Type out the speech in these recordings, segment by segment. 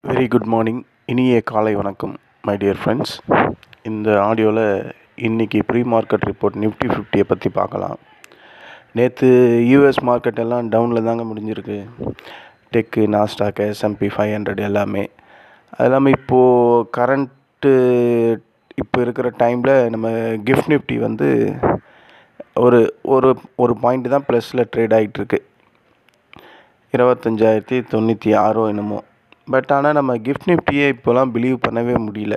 Very good morning. இனிய காலை வணக்கம் மை டியர் ஃப்ரெண்ட்ஸ். இந்த ஆடியோவில் இன்றைக்கி ப்ரீ மார்க்கெட் ரிப்போர்ட் நிஃப்டி 50 பற்றி பார்க்கலாம். நேற்று யூஎஸ் மார்க்கெட் எல்லாம் டவுனில் தாங்க முடிஞ்சிருக்கு. டெக்கு, நாஸ்டாக், S&P 500 எல்லாமே. அது இல்லாமல் இப்போது இப்போ இருக்கிற டைமில் நம்ம கிஃப்ட் நிஃப்டி வந்து ஒரு ஒரு ஒரு பாயிண்ட் தான் ப்ளஸில் ட்ரேட் ஆகிட்டுருக்கு. 25,096 என்னமோ. பட் ஆனால் நம்ம கிஃப்ட் நிஃப்டியை இப்போலாம் பிலீவ் பண்ணவே முடியல.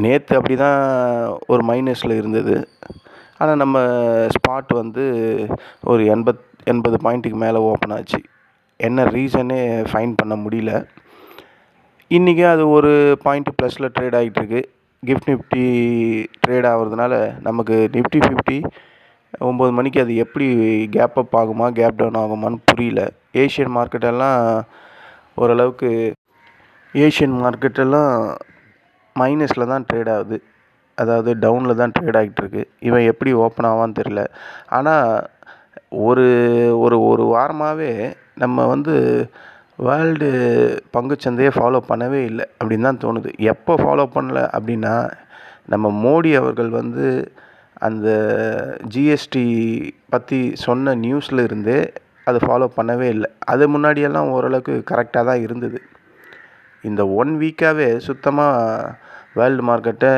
நேற்று அப்படி தான் ஒரு மைனஸில் இருந்தது. ஆனால் நம்ம ஸ்பாட் வந்து ஒரு 80 பாயிண்ட்டுக்கு மேலே ஓப்பன் ஆச்சு. என்ன ரீசனே ஃபைண்ட் பண்ண முடியல. இன்றைக்கி அது ஒரு பாயிண்ட் ப்ளஸில் ட்ரேட் ஆகிட்டுருக்கு. கிஃப்ட் நிஃப்டி ட்ரேட் ஆகிறதுனால நமக்கு நிஃப்டி 50 9 மணிக்கு அது எப்படி கேப் அப் ஆகுமா கேப் டவுன் ஆகுமான்னு புரியல. ஏஷியன் மார்க்கெட்டெல்லாம் ஓரளவுக்கு மைனஸில் தான் ட்ரேட் ஆகுது. அதாவது டவுனில் தான் ட்ரேட் ஆகிட்டுருக்கு. இவன் எப்படி ஓப்பன் ஆவான்னு தெரில. ஆனால் ஒரு ஒரு ஒரு வாரமாகவே நம்ம வந்து வேர்ல்டு பங்குச்சந்தையை ஃபாலோ பண்ணவே இல்லை அப்படின்னு தான் தோணுது. எப்போ ஃபாலோ பண்ணல அப்படின்னா, நம்ம மோடி அவர்கள் வந்து அந்த ஜிஎஸ்டி பற்றி சொன்ன நியூஸில் இருந்தே அதை ஃபாலோ பண்ணவே இல்லை. அது முன்னாடியெல்லாம் ஓரளவுக்கு கரெக்டாக தான் இருந்தது. இந்த 1 வீக்காகவே சுத்தமாக வேர்ல்டு மார்க்கெட்டை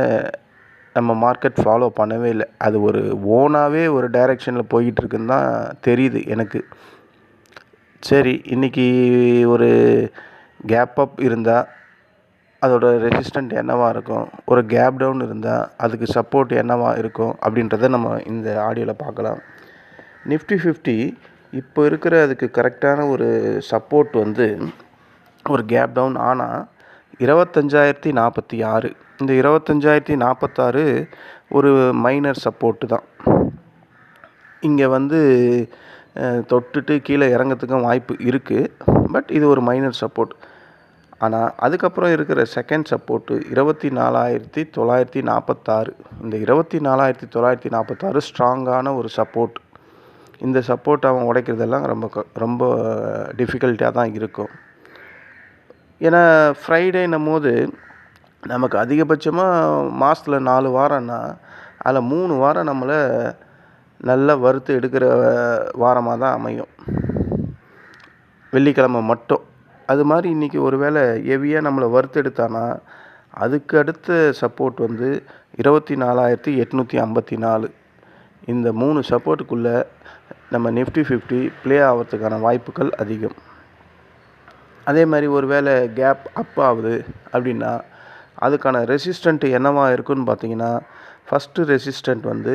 நம்ம மார்க்கெட் ஃபாலோ பண்ணவே இல்லை. அது ஒரு ஓனாகவே ஒரு டைரெக்ஷனில் போய்கிட்டுருக்குன்னு தான் தெரியுது எனக்கு. சரி, இன்றைக்கி ஒரு கேப் அப் இருந்தால் அதோட ரெசிஸ்டண்ட் என்னவாக இருக்கும், ஒரு கேப் டவுன் இருந்தால் அதுக்கு சப்போர்ட் என்னவாக இருக்கும் அப்படின்றத நம்ம இந்த ஆடியோவில் பார்க்கலாம். நிஃப்டி 50 இப்போ இருக்கிற அதுக்கு கரெக்டான ஒரு சப்போர்ட் வந்து ஒரு கேப் டவுன் ஆனால் 25,046. இந்த 25,046 ஒரு மைனர் சப்போர்ட்டு தான். இங்கே வந்து தொட்டுட்டு கீழே இறங்கிறதுக்கும் வாய்ப்பு இருக்குது. பட் இது ஒரு மைனர் சப்போர்ட். ஆனால் அதுக்கப்புறம் இருக்கிற செகண்ட் சப்போர்ட்டு 24,946. இந்த 24,946 ஸ்ட்ராங்கான ஒரு சப்போர்ட். இந்த சப்போர்ட் அவன் உடைக்கிறதெல்லாம் ரொம்ப டிஃபிகல்ட்டாக தான் இருக்கும். ஏன்னா ஃப்ரைடேன்னும் போது நமக்கு அதிகபட்சமாக மாதத்தில் 4 வாரம்னா அதில் 3 வாரம் நம்மளை நல்லா வறுத்து எடுக்கிற வாரமாக தான் அமையும், வெள்ளிக்கிழமை மட்டும். அது மாதிரி இன்றைக்கி ஒரு வேளை ஹெவியாக நம்மளை வறுத்து எடுத்தானா அதுக்கு அடுத்த சப்போர்ட் வந்து 24,854. இந்த 3 சப்போர்ட்டுக்குள்ளே நம்ம நிஃப்டி 50 ப்ளே ஆகிறதுக்கான வாய்ப்புகள் அதிகம். அதே மாதிரி ஒரு வேளை கேப் அப் ஆகுது அப்படின்னா அதுக்கான ரெசிஸ்டண்ட் என்னவாக இருக்குன்னு பார்த்தீங்கன்னா, ஃபஸ்ட்டு ரெசிஸ்டண்ட் வந்து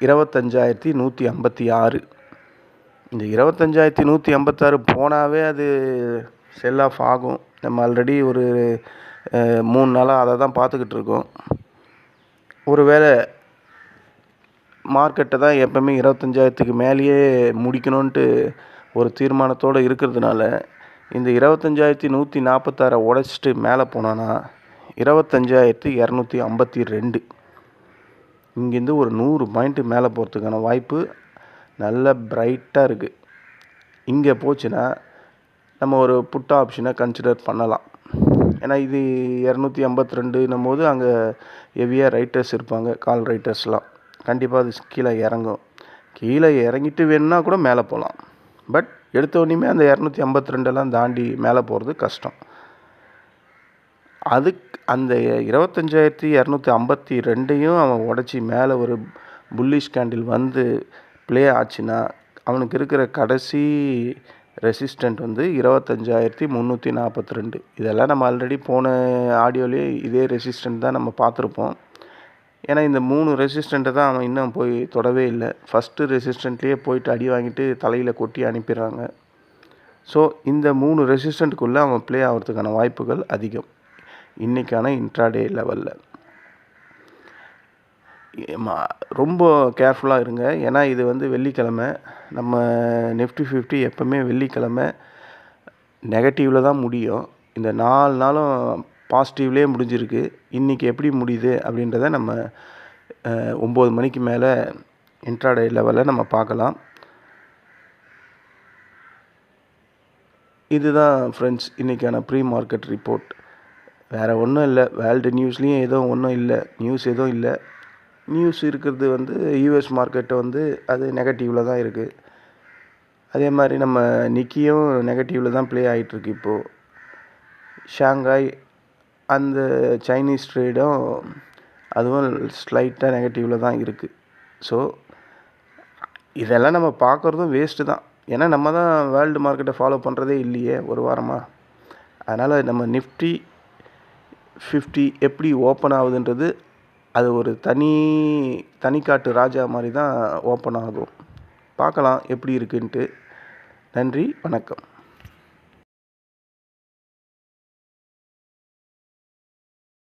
25,156. இந்த 25,156 போனாவே அது செல் ஆஃப் ஆகும். நம்ம ஆல்ரெடி ஒரு 3 நாளாக அதை தான் பார்த்துக்கிட்டு இருக்கோம். ஒரு வேளை மார்க்கெட்டை தான் எப்போவுமே 25,000க்கு மேலேயே முடிக்கணுன்ட்டு ஒரு தீர்மானத்தோடு இருக்கிறதுனால இந்த 25,146 உடைச்சிட்டு மேலே போனான்னா 25,252. இங்கேருந்து ஒரு 100 பாயிண்ட்டு மேலே போகிறதுக்கான வாய்ப்பு நல்ல பிரைட்டாக இருக்குது. இங்கே போச்சுன்னா நம்ம ஒரு புட் ஆப்ஷனை கன்சிடர் பண்ணலாம். ஏன்னா இது 252 போது அங்கே ஹெவியாக ரைட்டர்ஸ் இருப்பாங்க, கால் ரைட்டர்ஸ்லாம். கண்டிப்பாக அது கீழே இறங்கும். கீழே இறங்கிட்டு வேணும்னா கூட மேலே போகலாம். பட் எடுத்தோடனே அந்த 252 தாண்டி மேலே போகிறது கஷ்டம். அந்த 25,252 அவன் உடச்சி மேலே ஒரு புல்லிஷ் கேண்டில் வந்து ப்ளே ஆச்சுன்னா அவனுக்கு இருக்கிற கடைசி ரெசிஸ்டண்ட் வந்து 25,342. இதெல்லாம் நம்ம ஆல்ரெடி போன ஆடியோலேயே இதே ரெசிஸ்டண்ட் தான் நம்ம பார்த்துருப்போம். ஏன்னா இந்த 3 ரெசிஸ்டண்ட்டை தான் அவன் இன்னும் போய் தொடவே இல்லை. ஃபஸ்ட்டு ரெசிஸ்டண்ட்லேயே போயிட்டு அடி வாங்கிட்டு தலையில் கொட்டி அனுப்பிடுறாங்க. ஸோ இந்த 3 ரெசிஸ்டண்ட்டுக்குள்ளே அவன் ப்ளே ஆகிறதுக்கான வாய்ப்புகள் அதிகம் இன்றைக்கான இன்ட்ராடே லெவலில். ரொம்ப கேர்ஃபுல்லாக இருங்க. ஏன்னா இது வந்து வெள்ளிக்கிழமை. நம்ம நிஃப்டி 50 எப்போவுமே வெள்ளிக்கிழமை நெகட்டிவில் தான் முடியும். இந்த 4 நாளும் பாசிட்டிவ்லேயே முடிஞ்சிருக்கு. இன்றைக்கி எப்படி முடியுது அப்படின்றத நம்ம 9 மணிக்கு மேலே இன்ட்ராடே லெவலில் நம்ம பார்க்கலாம். இதுதான் ஃப்ரெண்ட்ஸ் இன்றைக்கான ப்ரீ மார்க்கெட் ரிப்போர்ட். வேறு ஒன்றும் இல்லை, வேர்ல்டு நியூஸ்லேயும் எதுவும் ஒன்றும் இல்லை, நியூஸ் எதுவும் இல்லை. நியூஸ் இருக்கிறது வந்து யூஎஸ் மார்க்கெட்டு வந்து அது நெகட்டிவில் தான் இருக்குது. அதே மாதிரி நம்ம நிக்கியும் நெகட்டிவில் தான் ப்ளே ஆகிட்டுருக்கு இப்போது. ஷாங்காய் அந்த சைனீஸ் ட்ரேடும் அதுவும் ஸ்லைட்டாக நெகட்டிவில் தான் இருக்குது. ஸோ இதெல்லாம் நம்ம பார்க்குறதும் வேஸ்ட்டு தான். ஏன்னா நம்ம தான் வேர்ல்டு மார்க்கெட்டை ஃபாலோ பண்ணுறதே இல்லையே ஒரு வாரமாக. அதனால் நம்ம நிஃப்டி 50 எப்படி ஓப்பன் ஆகுதுன்றது அது ஒரு தனிக்காட்டு ராஜா மாதிரி தான் ஓப்பன் ஆகும். பார்க்கலாம் எப்படி இருக்குன்ட்டு. நன்றி, வணக்கம்.